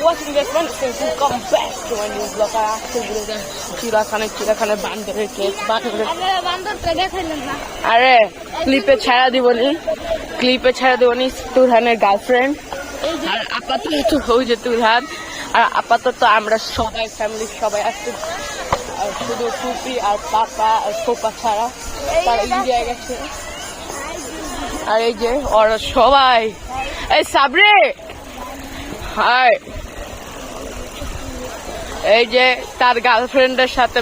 watching this one, welcome back to my new vlog. চিড়াখানে বান্দরের case আরে ক্লিপে ছাড়া দিবনি তুরহানের girlfriend আর আপাতত ওই যে তুরহান আর আপাতত আমরা সবাই ফ্যামিলির সবাই আসছি শুধু টুপি আর পাপা আর খোপা ছাড়া তারা ইন্ডিয়ায় গেছে আর এই যে ওরা সবাই এই সাবরে হাই এই যে তার গার্লফ্রেন্ডের সাথে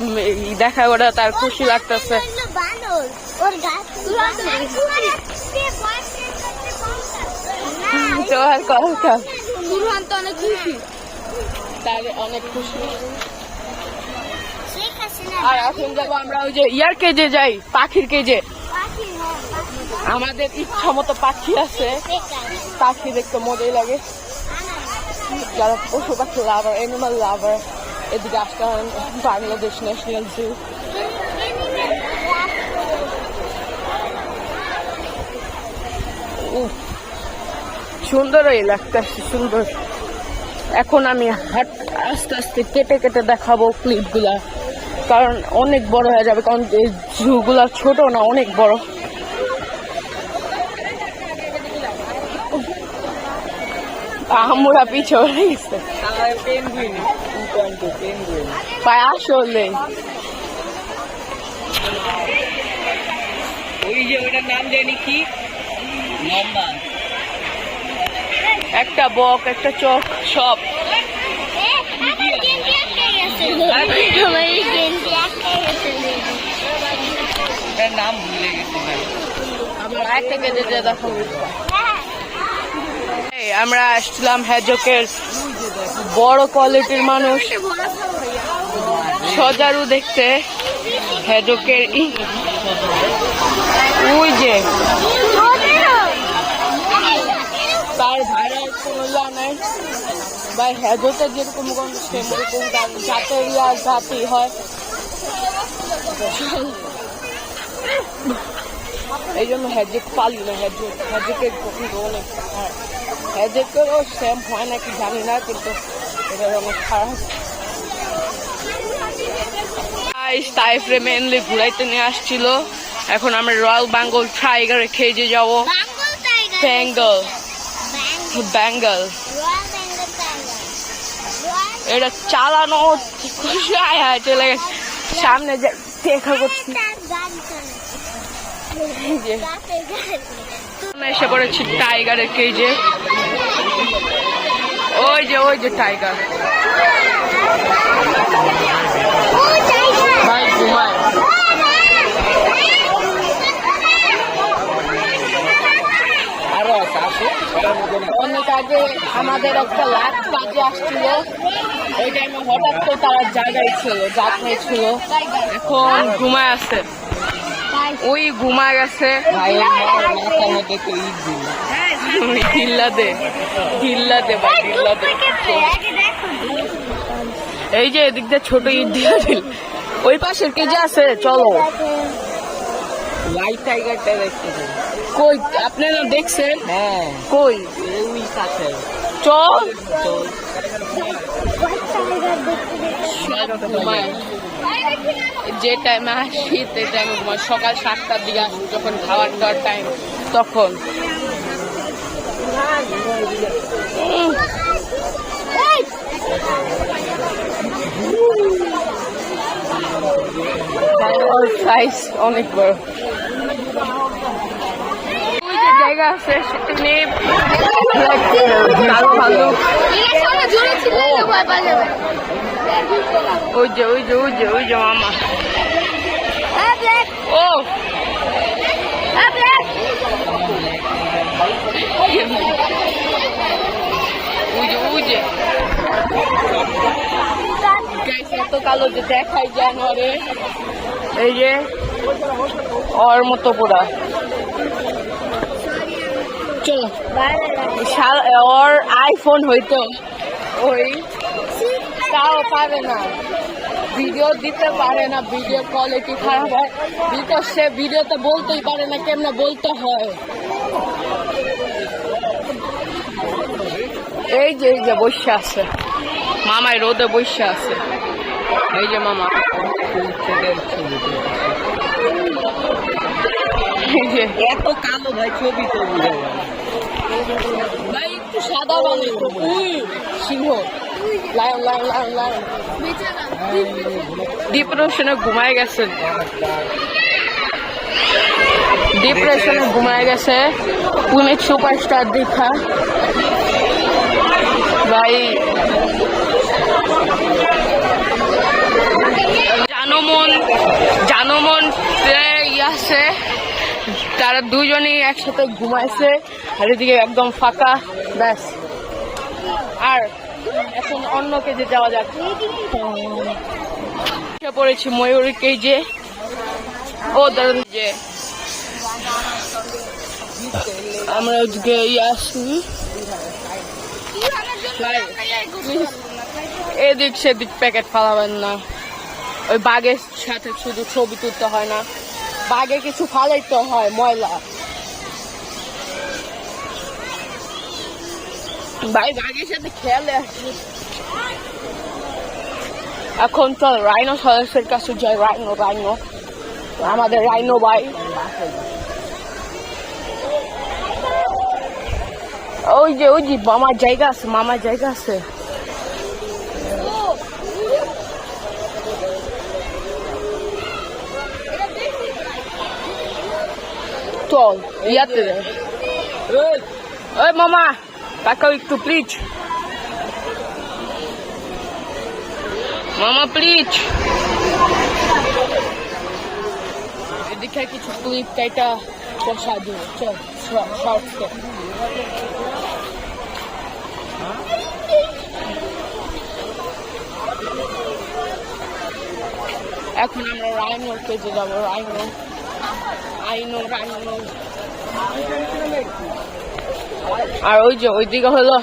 দেখা করে তার খুশি লাগতেছে অনেক খুশি আর এখন যাবো আমরা ওই যে ইয়ার কেজে যাই পাখির কেজে আমাদের ইচ্ছা মতো পাখি আছে পাখি দেখতে মজাই লাগে যারা পশু পাখি লাভার অ্যানিমাল লাভার এদিকে আসতে হয় বাংলাদেশ ন্যাশনাল জু সুন্দর এই লাগতেছে সুন্দর এখন আমি আস্তে আস্তে কেটে দেখাবো ক্লিপ গুলা কারণ অনেক বড় হয়ে যাবে কারণ জু গুলা ছোট না অনেক বড় আমরা পিছনে গেছে আসলে ওই যে ওটার নাম জানি কি একটা বক একটা চক সব নাম ভুলে গেছি আমরা একটা কেজে দেখো আমরা আসছিলাম হ্যাজকের বড় কোয়ালিটির মানুষ সজারু দেখতে হ্যাজকের ওই যে তার ভাইরাল কোনো নাই বা হ্যাজকে যেরকম সেরকম জাতেরিয়া জাতি হয় এই জন্য হ্যাজেক পালি না হ্যাজেকের অনেক হ্যাজেকেরও সেম হয় নাকি জানি না কিন্তু এটা অনেক খারাপ তাইফরে মেনলি ঘুরাইতে নিয়ে আসছিল এখন আমরা রয়্যাল বেঙ্গল টাইগারে খেয়ে যাবো বেঙ্গল এটা চালানো খুশি আয় চলে গেছে সামনে দেখা করছি এসে পড়েছি টাইগারের কেজে ওই যে টাইগার ভাই ঘুমায় অনেক আগে আমাদের একটা লাখ কাজে আসছিল ওই টাইমে হঠাৎ করে তারা জায়গায় ছিল যাত্রায় ছিল এখন ঘুমায় আছে ওই ঘুমা গেছে এই যে এদিক দিয়ে ছোট ঈদ দিয়ে দিল ওই পাশের কেজে আছে চলো হোয়াইট টাইগারটা দেখতে কই আপনারা দেখছেন হ্যাঁ কই চল যে টাইমে আসি সেই টাইমে সকাল 7টার দিকে আসি যখন খাওয়ার দাওয়ার টাইম তখন সাইজ অনেক বড় জায়গা আছে সেখানে ওই যে মামা ও এত কালো যে দেখাই জানোয়ারে এই যে ওর মতো পুরা চলো ওর আইফোন হইতো ওই তাও পারে না ভিডিও দিতে পারে না ভিডিও কোয়ালিটি খারাপ হয় বিকজ সে ভিডিওতে বলতেই পারে না কেমনে বলতে হয় এই যে বসে আছে মামাই রোদে বসে আছে এই যে মামা এত কালো ভাই ছবি তো ভাই একটু সাদা বানাই তো সিংহ লায়ন লায়ন লায়ন লায়ন ডিপ্রেশনে ঘুমায় গেছে পুনে সুপারস্টার দেখা ভাই জানমন আছে তারা দুজনেই একসাথে ঘুমাইছে আর এদিকে একদম ফাঁকা ব্যাস আর এখন অন্য কেজে যাওয়া যাক পড়েছি ময়ূরী কেজে ও ধরুন যে আমরা আজকে আসি এদিক সেদিক প্যাকেট ফালাবেন না ওই বাঘের সাথে শুধু ছবি তুলতে হয় না বাঘে কিছু ফালাইতে হয় ময়লা ভাই বাঘের সাথে খেলে আসি এখন চল রাইনো সদস্যের কাছে যাই রাইনো আমাদের রাইনো ভাই ওই যে মামার জায়গা আছে চল ইয়াতে ওই মামা তাকাও একটু প্লিজ মামা প্লিজ এদিকে কিছু ক্লিপ কাইটা বসা দিব চল শর্ট এখন আমরা রাইনোর কেজে যাবো রাইনো আর ওই যে ওইদিকে হলো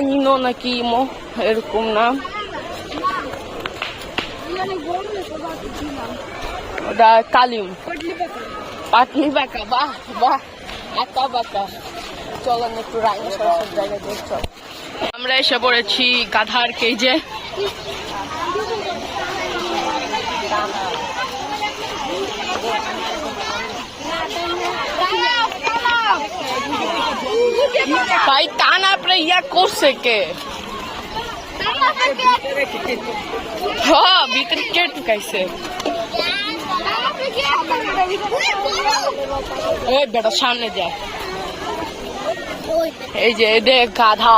ইনো নাকি ইমো এরকম নাম ওটা কালিম পাটলি বাঁকা বাহ আঁকা বাঁকা চলেন একটু রাইনো সরষের জায়গায় দেখছ আমরা এসে পড়েছি গাধার কেজে ভাই টান আপনি ইয়া করছে কে হ্যাঁ ভিতরে কে ঢুকাইছে ওই বেটা সামনে যায় এই যে এদের গাধা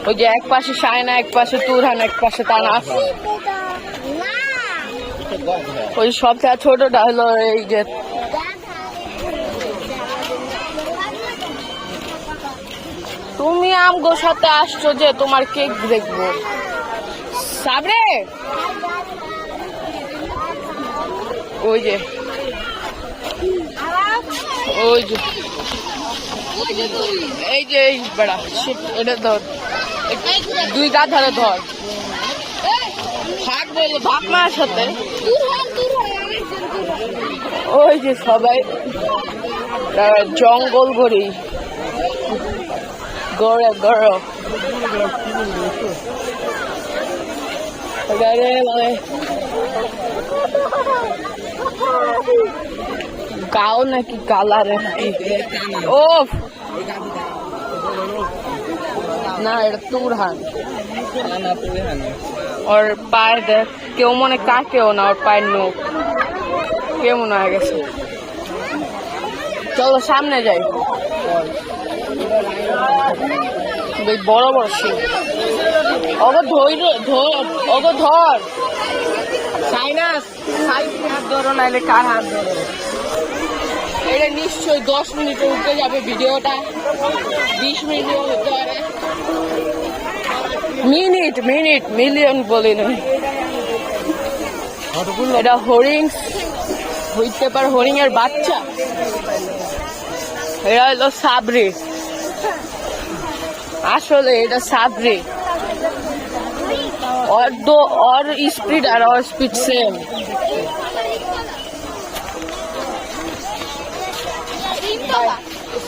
ওই যে এক পাশে শায়না এক পাশে তুরহান এক পাশে তানাস ওই সবচেয়ে ছোটটা হলো এই যে তুমি আমগো সাথে আসছো যে তোমার কেক দেখবো সাবরে ওই যে এই যে বড়া এটা ধর দুই গা ধরে ধর ভাগ মার সাথে ওই যে সবাই জঙ্গল গড়ি গড়ে গাও নাকি কালারে ও না এটা তুরহান ওর পায়ের দেখ কেউ মনে কাকেও না ওর পায়ের নখ কেমন হয়ে গেছে চলো সামনে যাই বড় শিব ধর সাইনাস হাত ধরো নাইলে কার হাত ধরো এটা নিশ্চয়ই 10 মিনিটে উঠে যাবে ভিডিওটা 20 মিনিট হতে পারে মিলিয়ন বলি না এটা হরিণ হইতে পারে হরিণের বাচ্চা এটা হলো সাবরি আসলে এটা সাবরি और स्पीड और स्पीड सेम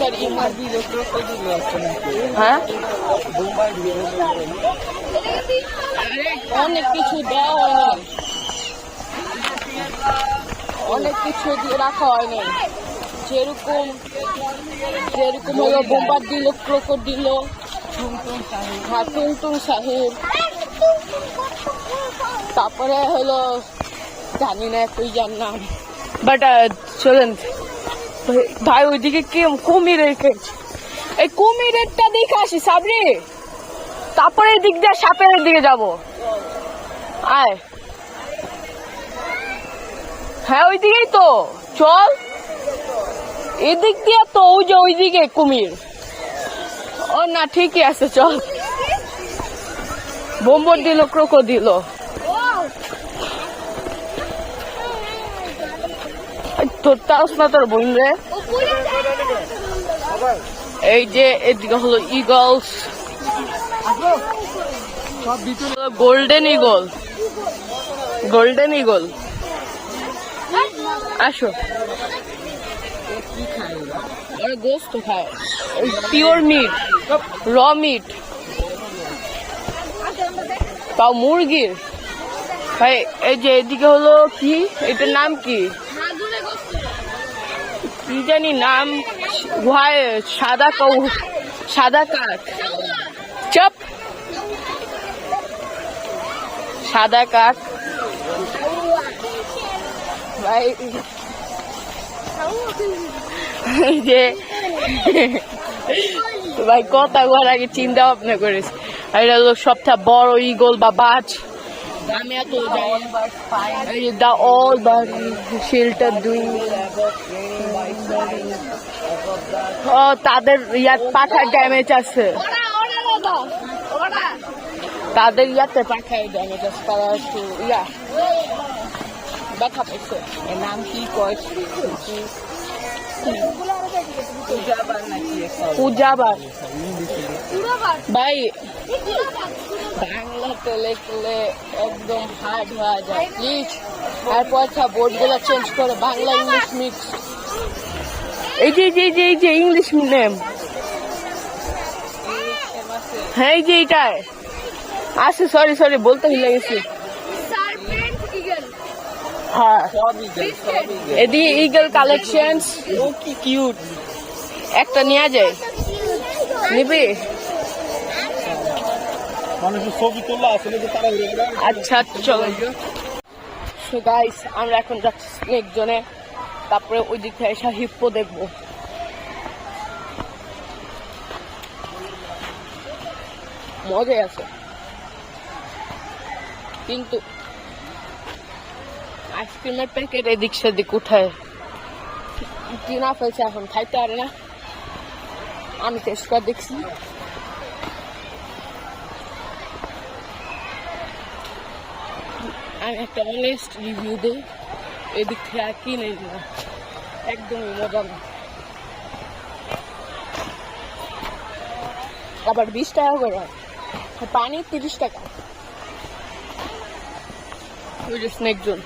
সরি বোম্বার দিল ক্রোকোডিল আছে নাকি? হ্যাঁ বোম্বার দিল অনেক কিছু দেওয়া হয়নি, অনেক কিছু দিয়ে রাখা হয়নি, যেরকম যেরকম হলো বোম্বার দিল, ক্রোকোডিল, হ্যাঁ টুংটুং সাহেব, তারপরে হলো জানি না কই যার নাম, বাট চলেন ভাই ওইদিকে কি কুমির রেখেছে, এই কুমিরেরটা দেখে আসি সাবরি, তারপরে এই দিক দিয়ে সাপের দিকে যাব। আয় হ্যাঁ ওইদিকেই তো চল, এদিক দিয়ে তো ওই যে ওইদিকে কুমির, ও না ঠিকই আছে চল। বোম্বর দিল ক্রোকোডিল, তোর তাস না তোর বোন রে, এই যে এদিকে হলো Eagles, golden eagle, golden eagle, আসো ওরা গোস্ত খায়, পিওর মিট, র মিট, তাও মুরগির। ভাই এই যে এদিকে হলো কি, এটার নাম কি কি জানি নাম, ভাই সাদা সাদা কাক, চপ সাদা কাক ভাই, যে ভাই কথা বলার আগে চিন্তা ভাবনা করিস, এটা হলো সবচেয়ে বড় ইগল বা বাজ, আমি এত জানি দা অল বাড়ি শেল্টার দুই, ও তাদের ইয়ার পাখার ড্যামেজ আছে, তাদের ইয়াতে পাখায় ড্যামেজ আছে, তারা একটু ইয়া ব্যথা পেয়েছে। এর নাম কি কয়? পূজাবার নাকি? পূজাবার ভাই, বাংলাতে লিখলে একদম হার্ড হয়ে যায়, প্লিজ আর পয়সা বোর্ড গুলো চেঞ্জ করে বাংলা ইংলিশ মিক্স, এই যে এই যে ইংলিশ নেম, হ্যাঁ এই যে এইটাই আছে, সরি সরি বলতে ভুলে গেছি, হ্যাঁ এদিকে ইগল কালেকশনস, ও কি কিউট, একটা নেওয়া যায়, নিবি? মানুষের ছবি তোলা আসলে যে তারা আচ্ছা চলো। সো গাইস আমরা এখন যাচ্ছি স্নেক জোনে, তারপরে ওই দিক থেকে এসে হিপ্পো দেখবো। মজাই আছে কিন্তু আইসক্রিমের প্যাকেট এদিক সেদিক উঠায় কিনা ফেলছে, এখন খাইতে পারে না, আমি টেস্ট করে দেখছি, আমি একটা অনেস্ট রিভিউ দিই, এদিক থেকে আর কিনে না, একদমই মজা না, আবার 20 টাকা করে, পানি 30 টাকা, ওই যে স্নেক জোন।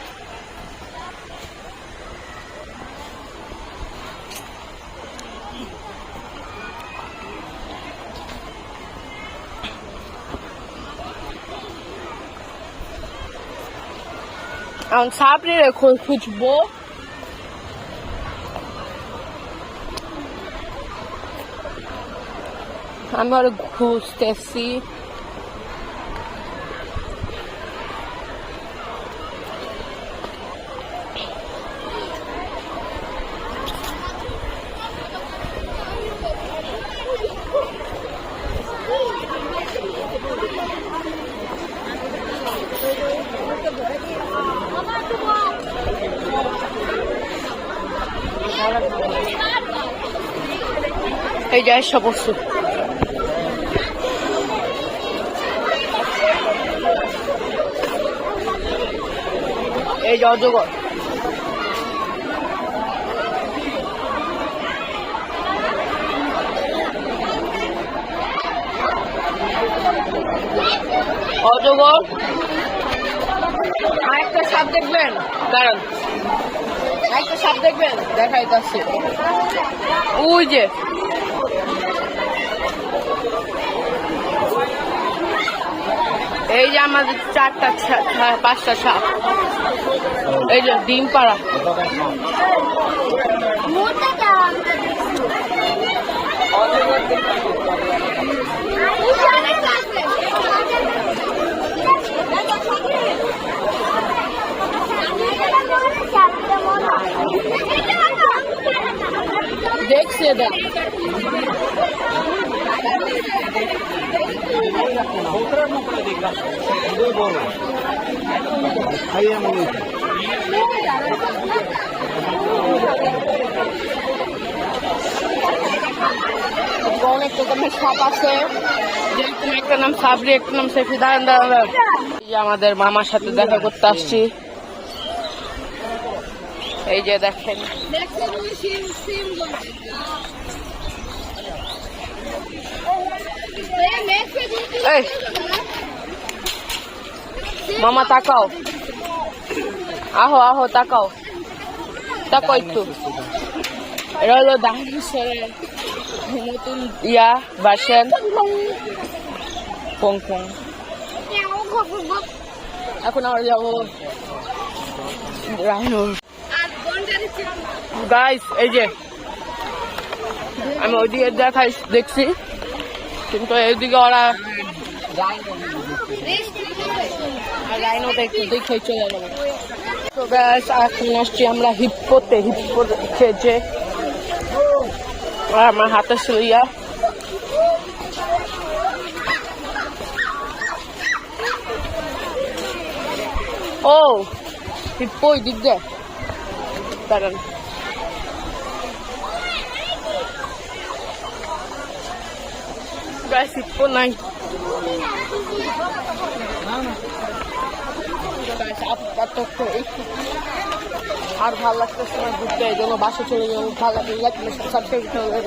এখন সাপড়ে খুঁজবো, আমি আরো খুঁজতেছি, এই যে সব বস্তু, এই যে অজগর, অজগর, আরেকটা সাপ দেখবেন, দাঁড়ান আরেকটা সাপ দেখবেন, দেখাইতেছে ওই যে আমাদের 5টা সাপ। এই যে ডিম পাড়া। দেখছে দেখ অনেক রকমের সাপ আছে, যেরকম একটা নাম সাবরি, একটা নাম সেফি। দাঁড়ান, আমাদের মামার সাথে দেখা করতে আসছি। এই যে দেখেন, এই মামা তাকাও, আহো আহো তাকাও তাকাও একটু। এটা হলো ডাইনোসরের নতুন ভার্সন পংপং। এখন আমরা যাবো রাইনো। গাইস এই যে আমি ওইদিকে দেখছি, কিন্তু এইদিকে ওরা রাইনোতে একটু দেখে চলে যাবো। তো গাইস এখন আসছি আমরা হিপ্পোতে। হিপ্পো খেয়েছে আর আমার হাতে ছিল ও হিপ্পো ওই দিক দিয়ে। দাঁড়ান, গাইস হিপ্পো নাই। আর ভালো লাগতেছে না ঘুরতে, এই জন্য বাসা চলে যাবো। ভালো লাগলে সাবস্ক্রাইব করতে হবে।